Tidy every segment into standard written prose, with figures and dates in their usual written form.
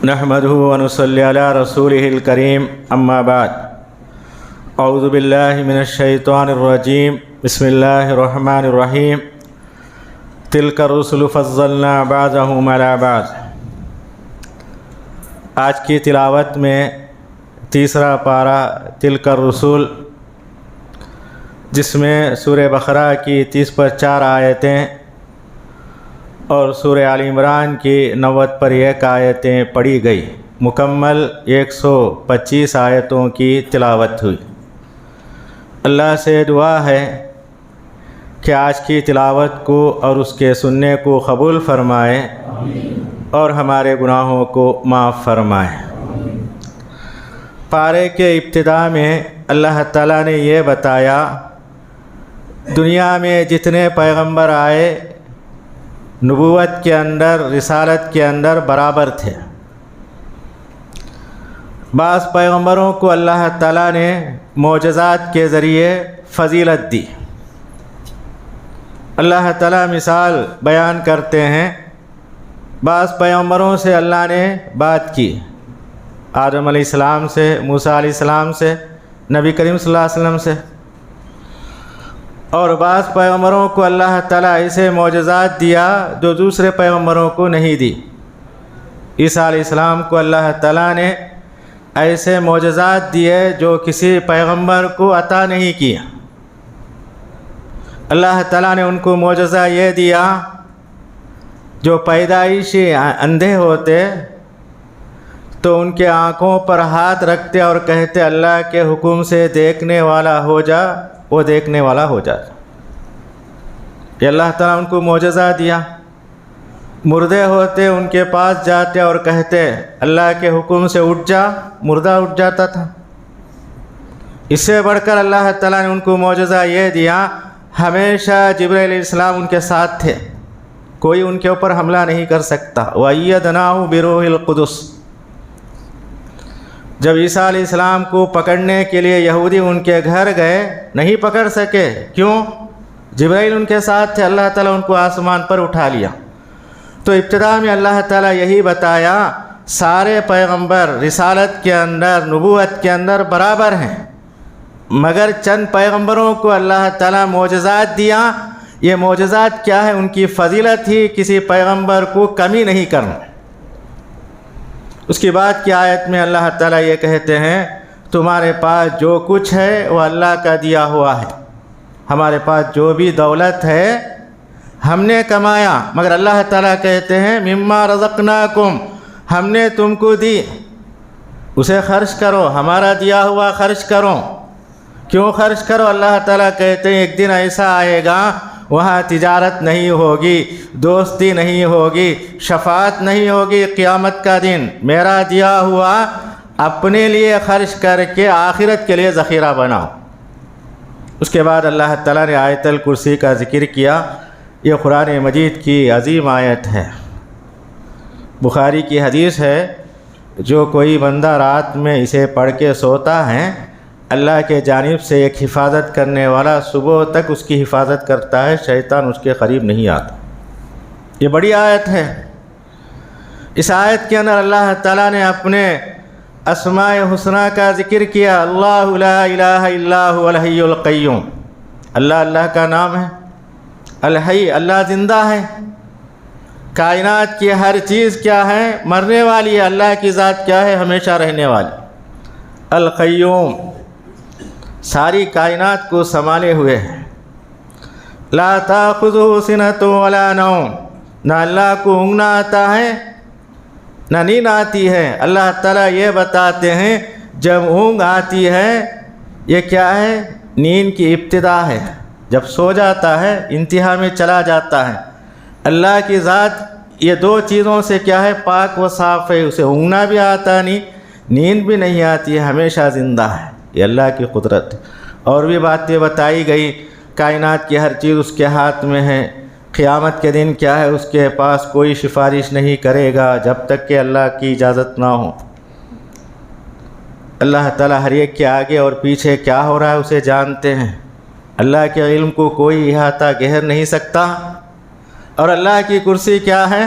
نحمده ونصلي على رسوله الكريم اما بعد اعوذ باللہ من الشیطان الرجیم بسم اللہ الرحمن الرحیم تلک الرسل فضلنا بعضهم على بعض۔ آج کی تلاوت میں تیسرا پارہ تلک الرسل، جس میں سورہ بقرہ کی 30 پر 4 آیتیں اور سورہ آل عمران کی 90 پر 1 آیتیں پڑھی گئی، مکمل 125 آیتوں کی تلاوت ہوئی۔ اللہ سے دعا ہے کہ آج کی تلاوت کو اور اس کے سننے کو قبول فرمائے اور ہمارے گناہوں کو معاف فرمائے۔ پارے کے ابتدا میں اللہ تعالیٰ نے یہ بتایا دنیا میں جتنے پیغمبر آئے نبوت کے اندر، رسالت کے اندر برابر تھے۔ بعض پیغمبروں کو اللہ تعالیٰ نے معجزات کے ذریعے فضیلت دی۔ اللہ تعالیٰ مثال بیان کرتے ہیں، بعض پیغمبروں سے اللہ نے بات کی، آدم علیہ السلام سے، موسیٰ علیہ السلام سے، نبی کریم صلی اللہ علیہ وسلم سے، اور بعض پیغمبروں کو اللہ تعالیٰ ایسے معجزات دیا جو دوسرے پیغمبروں کو نہیں دی۔ عیسیٰ علیہ السلام کو اللہ تعالیٰ نے ایسے معجزات دیے جو کسی پیغمبر کو عطا نہیں کیا۔ اللہ تعالیٰ نے ان کو معجزہ یہ دیا، جو پیدائشی اندھے ہوتے تو ان کے آنکھوں پر ہاتھ رکھتے اور کہتے اللہ کے حکم سے دیکھنے والا ہو جا، وہ دیکھنے والا ہو جاتا۔ یہ اللہ تعالیٰ ان کو معجزہ دیا۔ مردے ہوتے ان کے پاس جاتے اور کہتے اللہ کے حکم سے اٹھ جا، مردہ اٹھ جاتا تھا۔ اس سے بڑھ کر اللہ تعالیٰ نے ان کو معجزہ یہ دیا، ہمیشہ جبرائیل علیہ السلام ان کے ساتھ تھے، کوئی ان کے اوپر حملہ نہیں کر سکتا۔ وَأَيَّدْنَاهُ بِرُوحِ الْقُدُسِ۔ جب عیسیٰ علیہ السلام کو پکڑنے کے لیے یہودی ان کے گھر گئے، نہیں پکڑ سکے، کیوں؟ جبرائیل ان کے ساتھ تھے، اللہ تعالیٰ ان کو آسمان پر اٹھا لیا۔ تو ابتدا میں اللہ تعالیٰ یہی بتایا سارے پیغمبر رسالت کے اندر، نبوت کے اندر برابر ہیں، مگر چند پیغمبروں کو اللہ تعالیٰ معجزات دیا۔ یہ معجزات کیا ہے؟ ان کی فضیلت ہی کسی پیغمبر کو کمی نہیں کرنا۔ اس کے بعد کی آیت میں اللہ تعالیٰ یہ کہتے ہیں تمہارے پاس جو کچھ ہے وہ اللہ کا دیا ہوا ہے۔ ہمارے پاس جو بھی دولت ہے ہم نے کمایا، مگر اللہ تعالیٰ کہتے ہیں مما رزقناکم، ہم نے تم کو دی، اسے خرچ کرو، ہمارا دیا ہوا خرچ کرو۔ کیوں خرچ کرو؟ اللہ تعالیٰ کہتے ہیں ایک دن ایسا آئے گا وہاں تجارت نہیں ہوگی، دوستی نہیں ہوگی، شفاعت نہیں ہوگی۔ قیامت کا دن میرا دیا ہوا اپنے لیے خرچ کر کے آخرت کے لیے ذخیرہ بناؤ۔ اس کے بعد اللہ تعالیٰ نے آیت الکرسی کا ذکر کیا۔ یہ قرآن مجید کی عظیم آیت ہے۔ بخاری کی حدیث ہے جو کوئی بندہ رات میں اسے پڑھ کے سوتا ہے، اللہ کے جانب سے ایک حفاظت کرنے والا صبح تک اس کی حفاظت کرتا ہے، شیطان اس کے قریب نہیں آتا۔ یہ بڑی آیت ہے۔ اس آیت کے اندر اللہ تعالیٰ نے اپنے اسماء حسنہ کا ذکر کیا۔ اللہ لا الہ الا هو الحی القیوم، اللہ اللہ کا نام ہے۔ الحی، اللہ زندہ ہے۔ کائنات کی ہر چیز کیا ہے؟ مرنے والی ہے۔ اللہ کی ذات کیا ہے؟ ہمیشہ رہنے والی۔ القیوم، ساری کائنات کو سنبھالے ہوئے ہیں۔ لا تاخذہ سنۃ ولا نوم، نہ اللہ کو اونگنا آتا ہے نہ نیند آتی ہے۔ اللہ تعالیٰ یہ بتاتے ہیں جب اونگ آتی ہے یہ کیا ہے؟ نیند کی ابتدا ہے، جب سو جاتا ہے انتہا میں چلا جاتا ہے۔ اللہ کی ذات یہ دو چیزوں سے کیا ہے؟ پاک و صاف ہے، اسے اونگنا بھی آتا نہیں، نیند بھی نہیں آتی ہے، ہمیشہ زندہ ہے۔ یہ اللہ کی قدرت ہے۔ اور بھی باتیں بتائی گئی، کائنات کی ہر چیز اس کے ہاتھ میں ہے۔ قیامت کے دن کیا ہے؟ اس کے پاس کوئی سفارش نہیں کرے گا جب تک کہ اللہ کی اجازت نہ ہو۔ اللہ تعالیٰ ہر ایک کے آگے اور پیچھے کیا ہو رہا ہے اسے جانتے ہیں۔ اللہ کے علم کو کوئی احاطہ گھیر نہیں سکتا۔ اور اللہ کی کرسی کیا ہے؟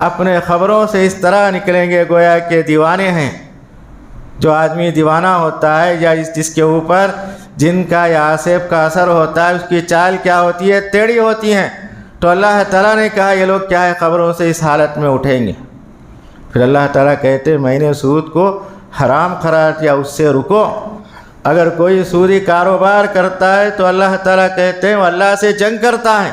اپنے خبروں سے اس طرح نکلیں گے گویا کہ دیوانے ہیں۔ جو آدمی دیوانہ ہوتا ہے یا جس کے اوپر جن کا یا آصف کا اثر ہوتا ہے، اس کی چال کیا ہوتی ہے؟ ٹیڑھی ہوتی ہیں۔ تو اللہ تعالیٰ نے کہا یہ لوگ کیا ہے خبروں سے اس حالت میں اٹھیں گے۔ پھر اللہ تعالیٰ کہتے میں نے سود کو حرام قرار دیا، اس سے رکو۔ اگر کوئی سودی کاروبار کرتا ہے تو اللہ تعالیٰ کہتے ہیں وہ اللہ سے جنگ کرتا ہے۔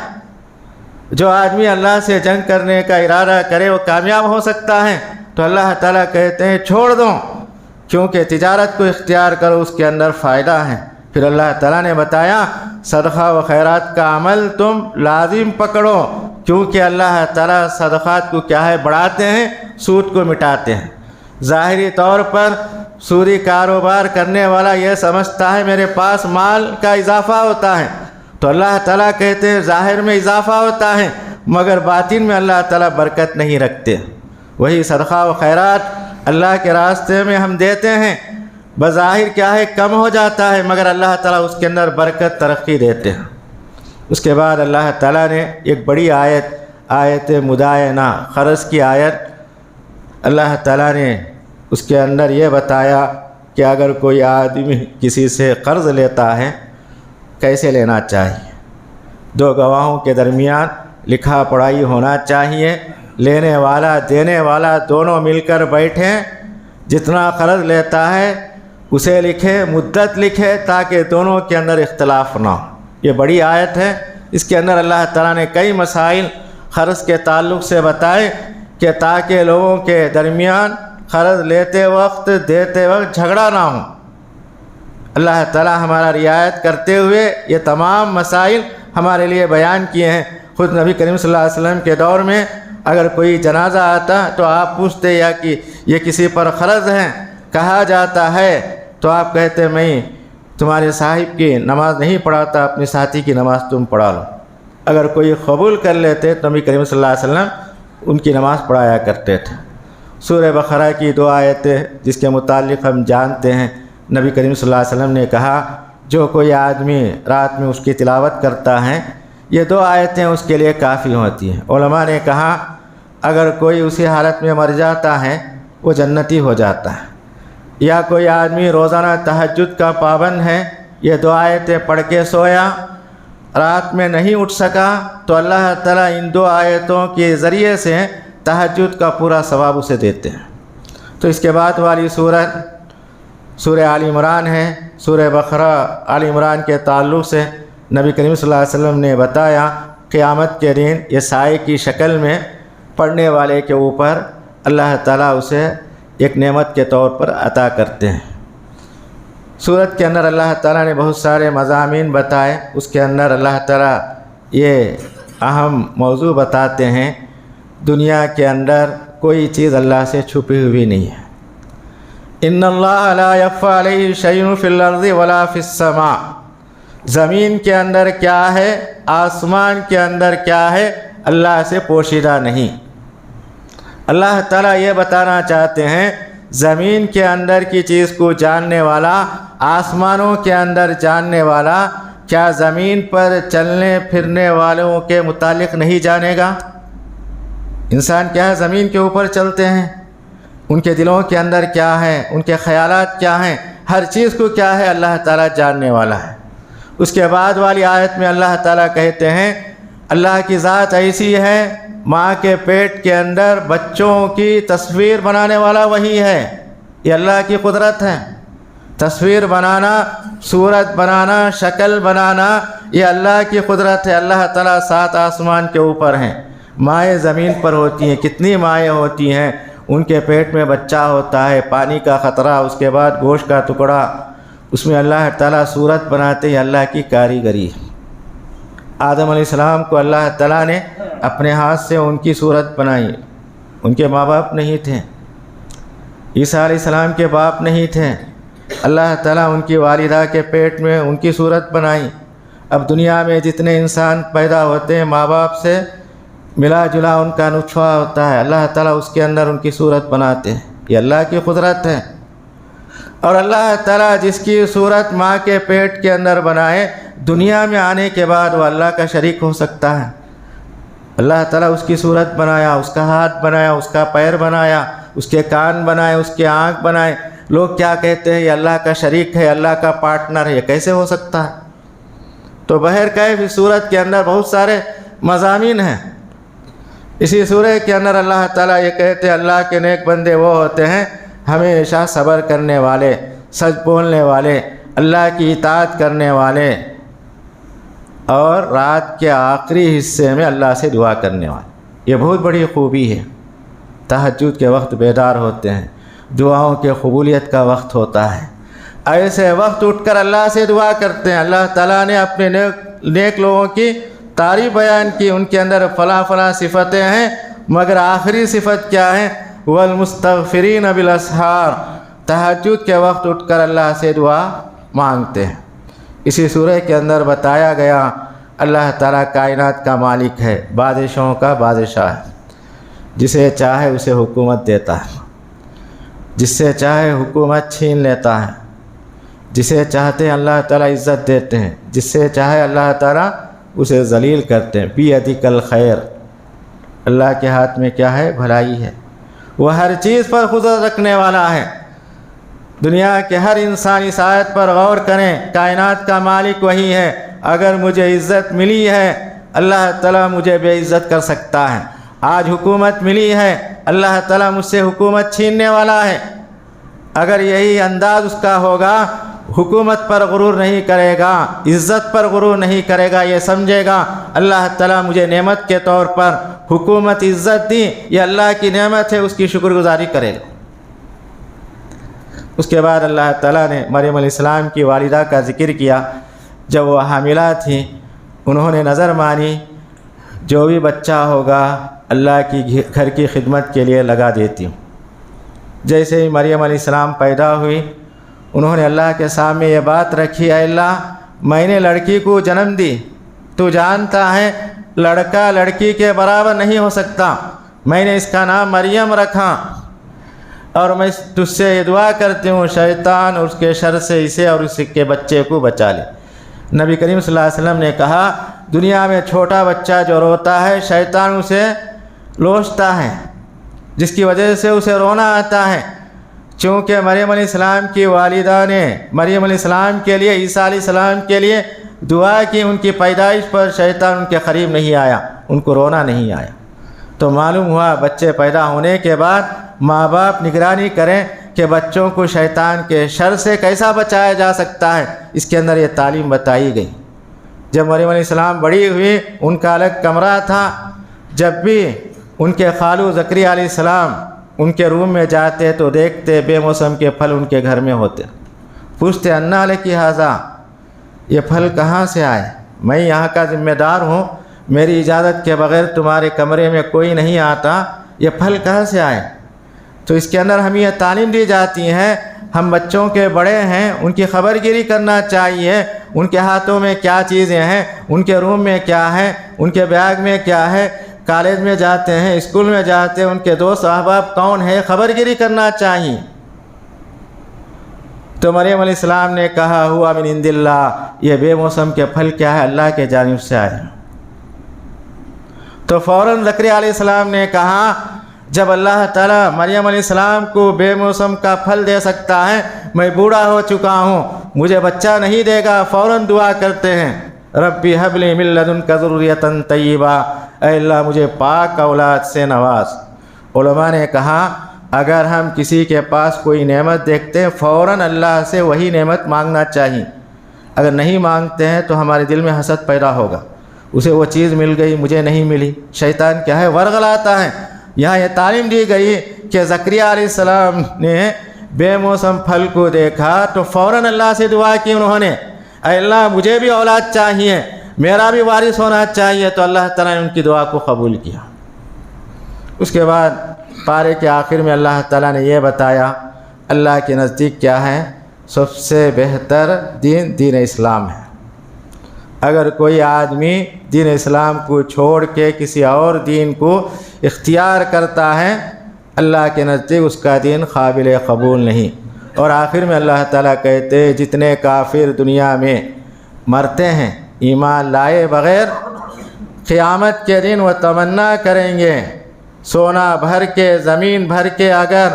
جو آدمی اللہ سے جنگ کرنے کا ارادہ کرے وہ کامیاب ہو سکتا ہے۔ تو اللہ تعالیٰ کہتے ہیں چھوڑ دو، کیونکہ تجارت کو اختیار کرو، اس کے اندر فائدہ ہے۔ پھر اللہ تعالیٰ نے بتایا صدقہ و خیرات کا عمل تم لازم پکڑو، کیونکہ اللہ تعالیٰ صدقات کو کیا ہے بڑھاتے ہیں، سود کو مٹاتے ہیں۔ ظاہری طور پر سودی کاروبار کرنے والا یہ سمجھتا ہے میرے پاس مال کا اضافہ ہوتا ہے، تو اللہ تعالیٰ کہتے ہیں ظاہر میں اضافہ ہوتا ہے مگر باطن میں اللہ تعالیٰ برکت نہیں رکھتے۔ وہی صدقہ و خیرات اللہ کے راستے میں ہم دیتے ہیں، بظاہر کیا ہے کم ہو جاتا ہے مگر اللہ تعالیٰ اس کے اندر برکت ترقی دیتے ہیں۔ اس کے بعد اللہ تعالیٰ نے ایک بڑی آیت مدائنہ قرض کی آیت اللہ تعالیٰ نے اس کے اندر یہ بتایا کہ اگر کوئی آدمی کسی سے قرض لیتا ہے کیسے لینا چاہیے۔ دو گواہوں کے درمیان لکھا پڑھائی ہونا چاہیے، لینے والا دینے والا دونوں مل کر بیٹھیں، جتنا قرض لیتا ہے اسے لکھے، مدت لکھے، تاکہ دونوں کے اندر اختلاف نہ ہو۔ یہ بڑی آیت ہے، اس کے اندر اللہ تعالیٰ نے کئی مسائل قرض کے تعلق سے بتائے کہ تاکہ لوگوں کے درمیان قرض لیتے وقت دیتے وقت جھگڑا نہ ہو۔ اللہ تعالیٰ ہمارا رعایت کرتے ہوئے یہ تمام مسائل ہمارے لیے بیان کیے ہیں۔ خود نبی کریم صلی اللہ علیہ وسلم کے دور میں اگر کوئی جنازہ آتا تو آپ پوچھتے یا کہ یہ کسی پر قرض ہے، کہا جاتا ہے تو آپ کہتے میں تمہارے صاحب کی نماز نہیں پڑھاتا، اپنی ساتھی کی نماز تم پڑھا لو۔ اگر کوئی قبول کر لیتے تو نبی کریم صلی اللہ علیہ وسلم ان کی نماز پڑھایا کرتے تھے۔ سورہ بقرہ کی دو آیتیں جس کے متعلق ہم جانتے ہیں، نبی کریم صلی اللہ علیہ وسلم نے کہا جو کوئی آدمی رات میں اس کی تلاوت کرتا ہے یہ دو آیتیں اس کے لیے کافی ہوتی ہیں۔ علماء نے کہا اگر کوئی اسی حالت میں مر جاتا ہے وہ جنتی ہو جاتا ہے، یا کوئی آدمی روزانہ تہجد کا پابند ہے، یہ دو آیتیں پڑھ کے سویا، رات میں نہیں اٹھ سکا تو اللہ تعالیٰ ان دو آیتوں کے ذریعے سے تہجد کا پورا ثواب اسے دیتے ہیں۔ تو اس کے بعد والی سورہ آل عمران ہے۔ سورہ بقرہ آل عمران کے تعلق سے نبی کریم صلی اللہ علیہ وسلم نے بتایا قیامت کے دن یہ سائے کی شکل میں پڑھنے والے کے اوپر اللہ تعالیٰ اسے ایک نعمت کے طور پر عطا کرتے ہیں۔ سورت کے اندر اللہ تعالیٰ نے بہت سارے مضامین بتائے، اس کے اندر اللہ تعالیٰ یہ اہم موضوع بتاتے ہیں دنیا کے اندر کوئی چیز اللہ سے چھپی ہوئی نہیں ہے۔ ان اللہ لا یخفی علیہ شیء فی الارض ولا فی السماء، زمین کے اندر کیا ہے، آسمان کے اندر کیا ہے، اللہ سے پوشیدہ نہیں۔ اللہ تعالیٰ یہ بتانا چاہتے ہیں زمین کے اندر کی چیز کو جاننے والا آسمانوں کے اندر جاننے والا کیا زمین پر چلنے پھرنے والوں کے متعلق نہیں جانے گا؟ انسان کیا ہے زمین کے اوپر چلتے ہیں، ان کے دلوں کے اندر کیا ہے، ان کے خیالات کیا ہیں، ہر چیز کو کیا ہے اللہ تعالیٰ جاننے والا ہے۔ اس کے بعد والی آیت میں اللہ تعالیٰ کہتے ہیں اللہ کی ذات ایسی ہے ماں کے پیٹ کے اندر بچوں کی تصویر بنانے والا وہی ہے۔ یہ اللہ کی قدرت ہے، تصویر بنانا، صورت بنانا، شکل بنانا، یہ اللہ کی قدرت ہے۔ اللہ تعالیٰ 7 آسمان کے اوپر ہیں، مائیں زمین پر ہوتی ہیں، کتنی مائیں ہوتی ہیں، ان کے پیٹ میں بچہ ہوتا ہے، پانی کا خطرہ، اس کے بعد گوشت کا ٹکڑا، اس میں اللہ تعالیٰ صورت بناتے ہیں، اللہ کی کاریگری۔ آدم علیہ السلام کو اللہ تعالیٰ نے اپنے ہاتھ سے ان کی صورت بنائی، ان کے ماں باپ نہیں تھے، عیسیٰ علیہ السلام کے باپ نہیں تھے، اللہ تعالیٰ ان کی والدہ کے پیٹ میں ان کی صورت بنائی۔ اب دنیا میں جتنے انسان پیدا ہوتے ہیں ماں باپ سے ملا جلا ان کا نطفہ ہوتا ہے، اللہ تعالیٰ اس کے اندر ان کی صورت بناتے ہیں، یہ اللہ کی قدرت ہے۔ اور اللہ تعالیٰ جس کی صورت ماں کے پیٹ کے اندر بنائے، دنیا میں آنے کے بعد وہ اللہ کا شریک ہو سکتا ہے؟ اللہ تعالیٰ اس کی صورت بنایا، اس کا ہاتھ بنایا، اس کا پیر بنایا، اس کے کان بنائے، اس کے آنکھ بنائے. لوگ کیا کہتے ہیں؟ یہ اللہ کا شریک ہے، اللہ کا پارٹنر ہے. یہ کیسے ہو سکتا ہے؟ تو بہرکیف اس صورت کے اندر بہت سارے مضامین ہیں. اسی سورہ کے اندر اللہ تعالیٰ یہ کہتے ہیں اللہ کے نیک بندے وہ ہوتے ہیں ہمیشہ صبر کرنے والے، سچ بولنے والے، اللہ کی اطاعت کرنے والے، اور رات کے آخری حصے میں اللہ سے دعا کرنے والے. یہ بہت بڑی خوبی ہے. تہجد کے وقت بیدار ہوتے ہیں، دعاؤں کے قبولیت کا وقت ہوتا ہے. ایسے وقت اٹھ کر اللہ سے دعا کرتے ہیں. اللہ تعالیٰ نے اپنے نیک لوگوں کی تعریف بیان کی، ان کے اندر فلاں فلاں صفتیں ہیں، مگر آخری صفت کیا ہے؟ والمستغفرین بالاسحار. تہجد کے وقت اٹھ کر اللہ سے دعا مانگتے ہیں. اسی سورہ کے اندر بتایا گیا اللہ تعالیٰ کائنات کا مالک ہے، بادشاہوں کا بادشاہ ہے. جسے چاہے اسے حکومت دیتا ہے، جس سے چاہے حکومت چھین لیتا ہے، جسے چاہتے ہیں اللہ تعالیٰ عزت دیتے ہیں، جس سے چاہے اللہ تعالیٰ اسے ذلیل کرتے ہیں. بیدک الخیر. اللہ کے ہاتھ میں کیا ہے؟ بھلائی ہے. وہ ہر چیز پر قدرت رکھنے والا ہے. دنیا کے ہر انسان اس آیت پر غور کریں. کائنات کا مالک وہی ہے. اگر مجھے عزت ملی ہے اللہ تعالیٰ مجھے بے عزت کر سکتا ہے. آج حکومت ملی ہے اللہ تعالیٰ مجھ سے حکومت چھیننے والا ہے. اگر یہی انداز اس کا ہوگا، حکومت پر غرور نہیں کرے گا، عزت پر غرور نہیں کرے گا. یہ سمجھے گا اللہ تعالیٰ مجھے نعمت کے طور پر حکومت عزت دی، یہ اللہ کی نعمت ہے، اس کی شکر گزاری کرے گا. اس کے بعد اللہ تعالیٰ نے مریم علیہ السلام کی والدہ کا ذکر کیا. جب وہ حاملہ تھیں انہوں نے نظر مانی جو بھی بچہ ہوگا اللہ کی گھر کی خدمت کے لیے لگا دیتی ہوں. جیسے ہی مریم علیہ السلام پیدا ہوئی انہوں نے اللہ کے سامنے یہ بات رکھی، اے اللہ میں نے لڑکی کو جنم دی، تو جانتا ہے لڑکا لڑکی کے برابر نہیں ہو سکتا. میں نے اس کا نام مریم رکھا اور میں تجھ سے یہ دعا کرتی ہوں شیطان اور اس کے شر سے اسے اور اس کے بچے کو بچا لے. نبی کریم صلی اللہ علیہ وسلم نے کہا دنیا میں چھوٹا بچہ جو روتا ہے شیطان اسے لوچتا ہے، جس کی وجہ سے اسے رونا آتا ہے. چونکہ مریم علیہ السلام کی والدہ نے مریم علیہ السلام کے لیے، عیسیٰ علیہ السلام کے لیے دعا کی، ان کی پیدائش پر شیطان ان کے قریب نہیں آیا، ان کو رونا نہیں آیا. تو معلوم ہوا بچے پیدا ہونے کے بعد ماں باپ نگرانی کریں کہ بچوں کو شیطان کے شر سے کیسا بچایا جا سکتا ہے. اس کے اندر یہ تعلیم بتائی گئی. جب مریم علیہ السلام بڑی ہوئی ان کا الگ کمرہ تھا. جب بھی ان کے خالو زکریا علیہ السلام ان کے روم میں جاتے تو دیکھتے بے موسم کے پھل ان کے گھر میں ہوتے. پوچھتے انا لکی ھذا، یہ پھل کہاں سے آئے؟ میں یہاں کا ذمہ دار ہوں، میری اجازت کے بغیر تمہارے کمرے میں کوئی نہیں آتا، یہ پھل کہاں سے آئے؟ تو اس کے اندر ہمیں یہ تعلیم دی جاتی ہے ہم بچوں کے بڑے ہیں ان کی خبر گیری کرنا چاہیے. ان کے ہاتھوں میں کیا چیزیں ہیں، ان کے روم میں کیا ہے، ان کے بیگ میں کیا ہے. کالج میں جاتے ہیں، اسکول میں جاتے ہیں، ان کے دوست احباب کون ہے، خبر گیری کرنا چاہیے. تو مریم علیہ السلام نے کہا ہوا من عند اللہ، یہ بے موسم کے پھل کیا ہے؟ اللہ کے جانب سے آئے. تو فوراً زکریا علیہ السلام نے کہا جب اللہ تعالیٰ مریم علیہ السلام کو بے موسم کا پھل دے سکتا ہے، میں بوڑھا ہو چکا ہوں، مجھے بچہ نہیں دے گا. فوراً دعا کرتے ہیں ربی حب لی من لدنک ذریۃ طیبہ، اے اللہ مجھے پاک اولاد سے نواز. علماء نے کہا اگر ہم کسی کے پاس کوئی نعمت دیکھتے ہیں فوراً اللہ سے وہی نعمت مانگنا چاہیے. اگر نہیں مانگتے ہیں تو ہمارے دل میں حسد پیدا ہوگا، اسے وہ چیز مل گئی مجھے نہیں ملی. شیطان کیا ہے؟ ورغلاتا ہے. یہاں یہ تعلیم دی گئی کہ زکریا علیہ السلام نے بے موسم پھل کو دیکھا تو فوراً اللہ سے دعا کی انہوں نے، اے اللہ مجھے بھی اولاد چاہیے، میرا بھی وارث ہونا چاہیے. تو اللہ تعالیٰ نے ان کی دعا کو قبول کیا. اس کے بعد پارے کے آخر میں اللہ تعالیٰ نے یہ بتایا اللہ کے نزدیک کیا ہے؟ سب سے بہتر دین اسلام ہے. اگر کوئی آدمی دین اسلام کو چھوڑ کے کسی اور دین کو اختیار کرتا ہے اللہ کے نزدیک اس کا دین قابل قبول نہیں. اور آخر میں اللہ تعالیٰ کہتے ہیں جتنے کافر دنیا میں مرتے ہیں ایمان لائے بغیر، قیامت کے دن وہ تمنا کریں گے سونا بھر کے زمین بھر کے اگر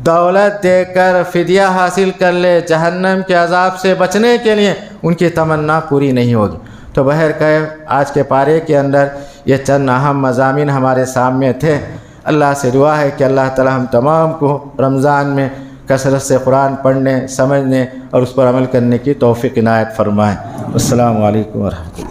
دولت دے کر فدیہ حاصل کر لے جہنم کے عذاب سے بچنے کے لیے، ان کی تمنا پوری نہیں ہوگی۔ تو بہرکیف آج کے پارے کے اندر یہ چند اہم مضامین ہمارے سامنے تھے۔ اللہ سے دعا ہے کہ اللہ تعالی ہم تمام کو رمضان میں کثرت سے قرآن پڑھنے، سمجھنے اور اس پر عمل کرنے کی توفیق عنایت فرمائے۔ السلام علیکم ورحمۃ اللہ۔